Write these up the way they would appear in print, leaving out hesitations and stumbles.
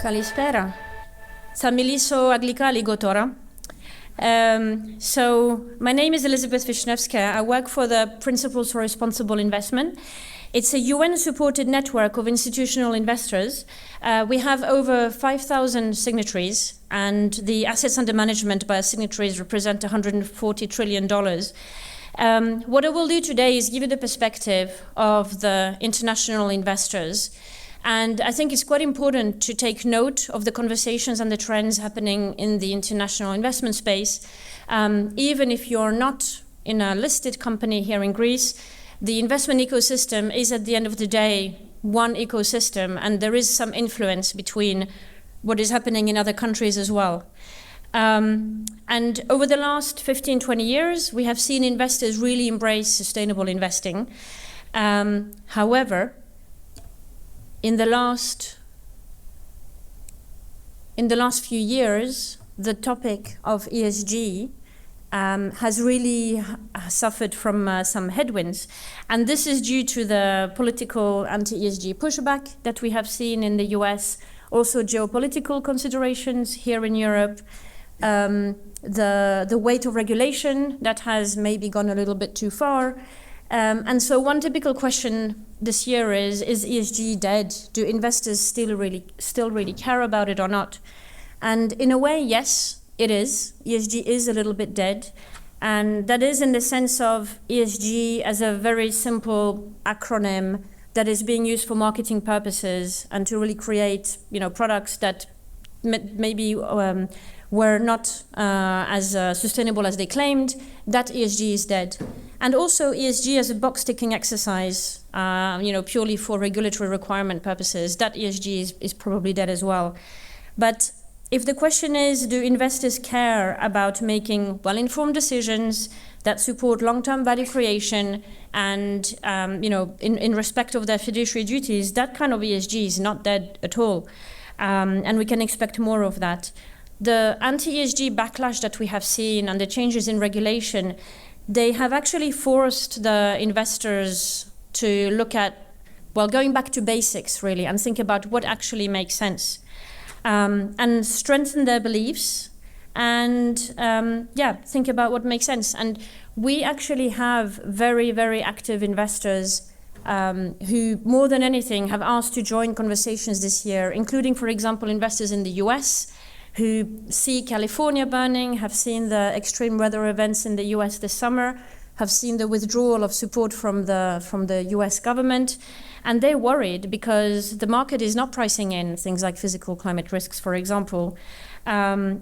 Kalispera. Θα μιλήσω αγγλικά λίγο τώρα. So, my name is Elisabeth Vishnevskaja. I work for the Principles for Responsible Investment. It's a UN-supported network of institutional investors. We have over 5,000 signatories, and the assets under management by our signatories represent $140 trillion. What I will do today is give you the perspective of the international investors. And I think it's quite important to take note of the conversations and the trends happening in the international investment space. Even if you're not in a listed company here in Greece, the investment ecosystem is at the end of the day one ecosystem, and there is some influence between what is happening in other countries as well. And over the last 15, 20 years, we have seen investors really embrace sustainable investing. However, in the last few years, the topic of ESG has really suffered from some headwinds. And this is due to the political anti-ESG pushback that we have seen in the US, also geopolitical considerations here in Europe, the weight of regulation that has maybe gone a little bit too far. And so one typical question this year is ESG dead? Do investors still really care about it or not? And in a way, yes, it is. ESG is a little bit dead. And that is in the sense of ESG as a very simple acronym that is being used for marketing purposes and to really create, products that maybe were not as sustainable as they claimed. That ESG is dead. And also ESG as a box-ticking exercise, purely for regulatory requirement purposes, that ESG is probably dead as well. But if the question is, do investors care about making well-informed decisions that support long-term value creation and, in respect of their fiduciary duties, that kind of ESG is not dead at all. And we can expect more of that. The anti-ESG backlash that we have seen and the changes in regulation, they have actually forced the investors to look at, going back to basics, really, and think about what actually makes sense, and strengthen their beliefs, and, think about what makes sense. And we actually have very, very active investors who, more than anything, have asked to join conversations this year, including, for example, investors in the US, who see California burning, have seen the extreme weather events in the US this summer, have seen the withdrawal of support from the US government, and they're worried because the market is not pricing in things like physical climate risks, for example.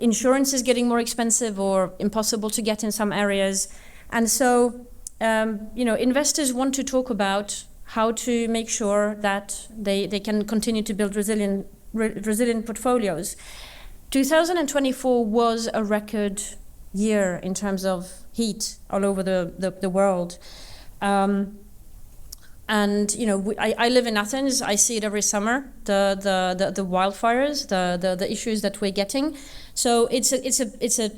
Insurance is getting more expensive or impossible to get in some areas. And so, investors want to talk about how to make sure that they can continue to build resilient portfolios. 2024 was a record year in terms of heat all over the world. I live in Athens. I see it every summer, the wildfires, the issues that we're getting. So it's a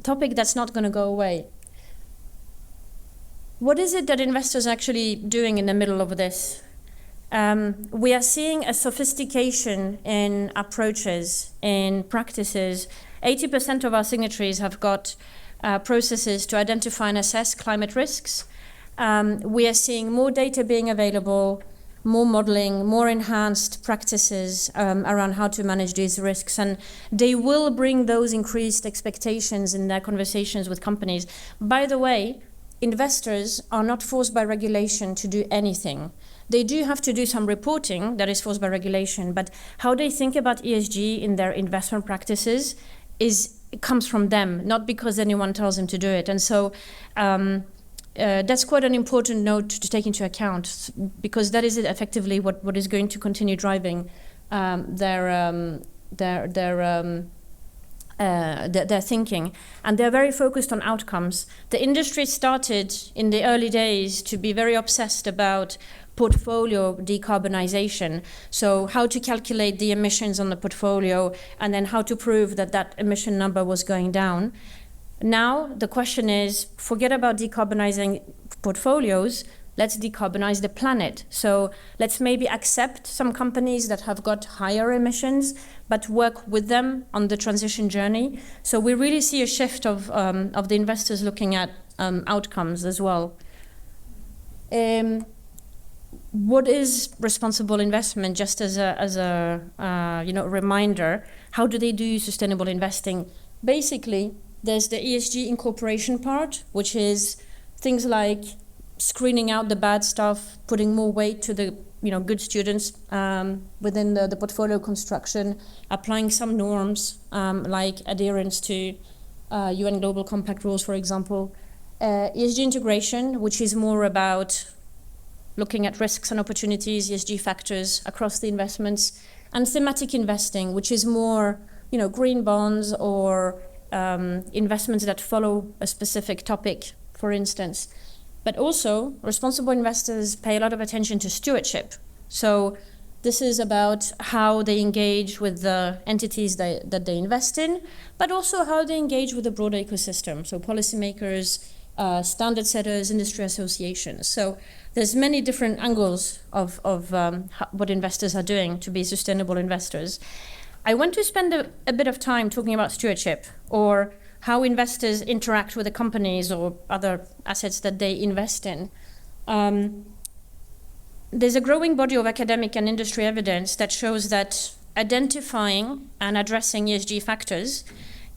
topic that's not going to go away. What is it that investors are actually doing in the middle of this? We are seeing a sophistication in approaches, in practices. 80% of our signatories have got processes to identify and assess climate risks. We are seeing more data being available, more modeling, more enhanced practices around how to manage these risks. And they will bring those increased expectations in their conversations with companies. By the way, investors are not forced by regulation to do anything. They do have to do some reporting that is forced by regulation, but how they think about ESG in their investment practices it comes from them, not because anyone tells them to do it. And so that's quite an important note to take into account, because that is effectively what is going to continue driving their thinking. And they're very focused on outcomes. The industry started in the early days to be very obsessed about portfolio decarbonization. So how to calculate the emissions on the portfolio and then how to prove that emission number was going down. Now the question is, forget about decarbonizing portfolios, let's decarbonize the planet. So let's maybe accept some companies that have got higher emissions, but work with them on the transition journey. So we really see a shift of the investors looking at outcomes as well. What is responsible investment? Just as a reminder, how do they do sustainable investing? Basically, there's the ESG incorporation part, which is things like screening out the bad stuff, putting more weight to the good students within the portfolio construction, applying some norms like adherence to UN Global Compact rules, for example. ESG integration, which is more about looking at risks and opportunities, ESG factors across the investments, and thematic investing, which is more green bonds or investments that follow a specific topic, for instance. But also, responsible investors pay a lot of attention to stewardship. So this is about how they engage with the entities that they invest in, but also how they engage with the broader ecosystem. So policymakers, standard setters, industry associations. So there's many different angles of what investors are doing to be sustainable investors. I want to spend a bit of time talking about stewardship, or how investors interact with the companies or other assets that they invest in. There's a growing body of academic and industry evidence that shows that identifying and addressing ESG factors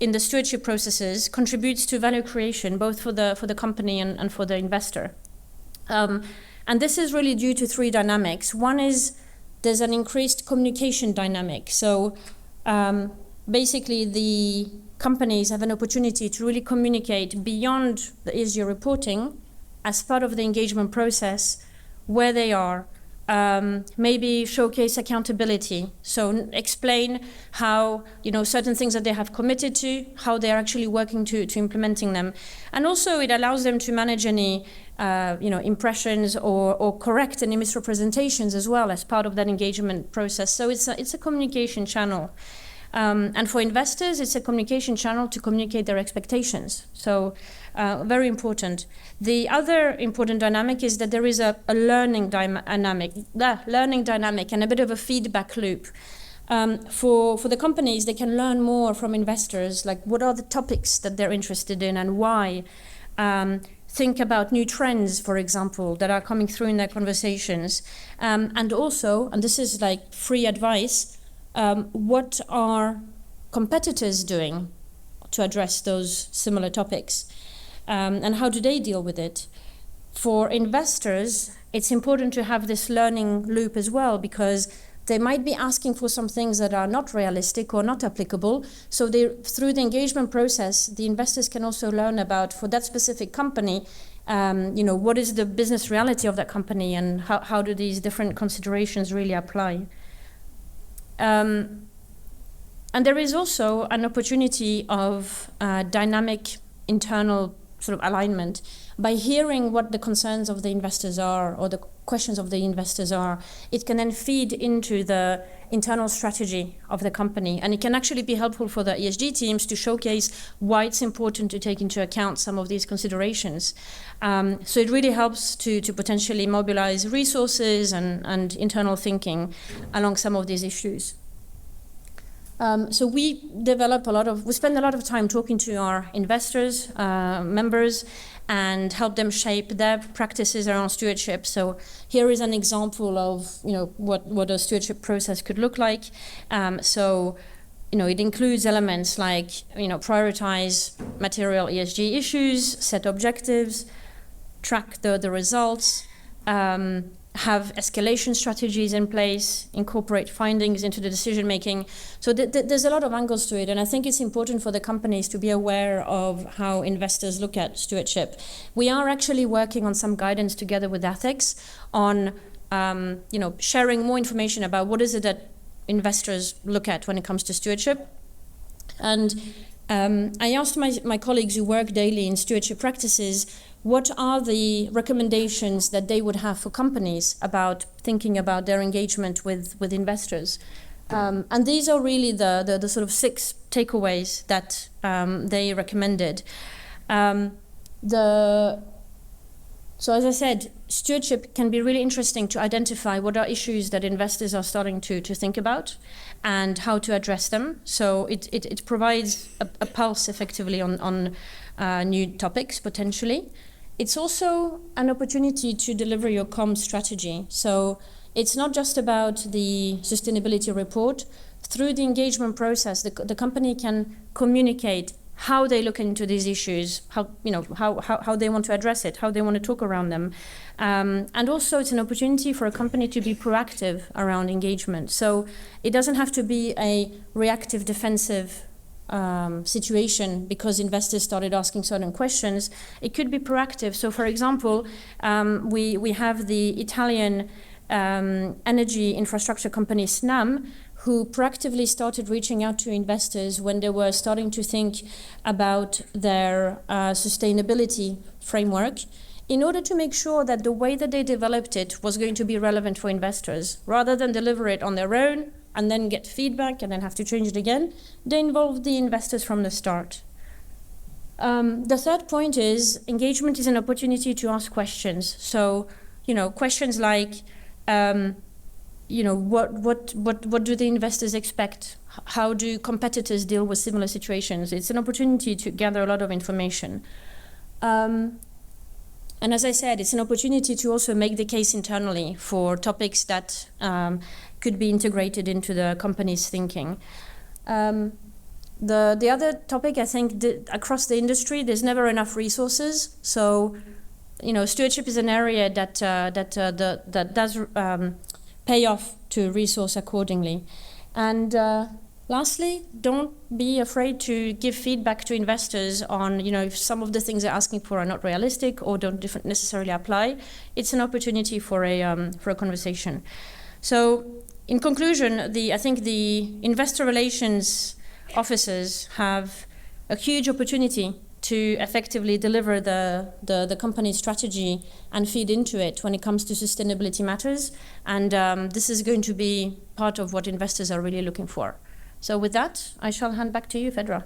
in the stewardship processes contributes to value creation, both for the company and for the investor. And this is really due to three dynamics. One is there's an increased communication dynamic. So basically the companies have an opportunity to really communicate beyond the ESG reporting as part of the engagement process where they are. Maybe showcase accountability. So explain how, certain things that they have committed to, how they're actually working to implementing them. And also it allows them to manage any, impressions or correct any misrepresentations as well as part of that engagement process. So it's a communication channel. And for investors, it's a communication channel to communicate their expectations. So very important. The other important dynamic is that there is a learning dynamic and a bit of a feedback loop. For the companies, they can learn more from investors, like what are the topics that they're interested in and why. Think about new trends, for example, that are coming through in their conversations. And also, and this is like free advice, what are competitors doing to address those similar topics? And how do they deal with it? For investors, it's important to have this learning loop as well, because they might be asking for some things that are not realistic or not applicable. So through the engagement process, the investors can also learn about, for that specific company, what is the business reality of that company and how do these different considerations really apply. And there is also an opportunity of dynamic internal sort of alignment by hearing what the concerns of the investors are or the questions of the investors are. It can then feed into the internal strategy of the company, and it can actually be helpful for the ESG teams to showcase why it's important to take into account some of these considerations. So it really helps to potentially mobilize resources and internal thinking along some of these issues. So we spend a lot of time talking to our investors, members, and help them shape their practices around stewardship. So here is an example of what a stewardship process could look like. It includes elements like prioritize material ESG issues, set objectives, track the results, have escalation strategies in place, incorporate findings into the decision making. So there's a lot of angles to it, and I think it's important for the companies to be aware of how investors look at stewardship. We are actually working on some guidance together with ATHEX on sharing more information about what is it that investors look at when it comes to stewardship. And I asked my colleagues who work daily in stewardship practices, what are the recommendations that they would have for companies about thinking about their engagement with investors? And these are really the sort of 6 takeaways that they recommended. The So as I said, stewardship can be really interesting to identify what are issues that investors are starting to think about and how to address them. So it provides a pulse effectively on new topics potentially. It's also an opportunity to deliver your comms strategy. So it's not just about the sustainability report. Through the engagement process, the company can communicate how they look into these issues, how they want to address it, how they want to talk around them. And also it's an opportunity for a company to be proactive around engagement. So it doesn't have to be a reactive defensive situation because investors started asking certain questions. It could be proactive. So for example, we have the Italian energy infrastructure company Snam, who proactively started reaching out to investors when they were starting to think about their sustainability framework, in order to make sure that the way that they developed it was going to be relevant for investors. Rather than deliver it on their own and then get feedback and then have to change it again, they involved the investors from the start. The third point is engagement is an opportunity to ask questions. So, questions like, what do the investors expect? How do competitors deal with similar situations? It's an opportunity to gather a lot of information. And as I said, it's an opportunity to also make the case internally for topics that could be integrated into the company's thinking. The other topic, I think, across the industry, there's never enough resources. So, stewardship is an area that does pay off to resource accordingly. And lastly, don't be afraid to give feedback to investors on, if some of the things they're asking for are not realistic or don't necessarily apply. It's an opportunity for a conversation. So, in conclusion, I think the investor relations officers have a huge opportunity to effectively deliver the company's strategy and feed into it when it comes to sustainability matters. And this is going to be part of what investors are really looking for. So with that, I shall hand back to you, Fedra.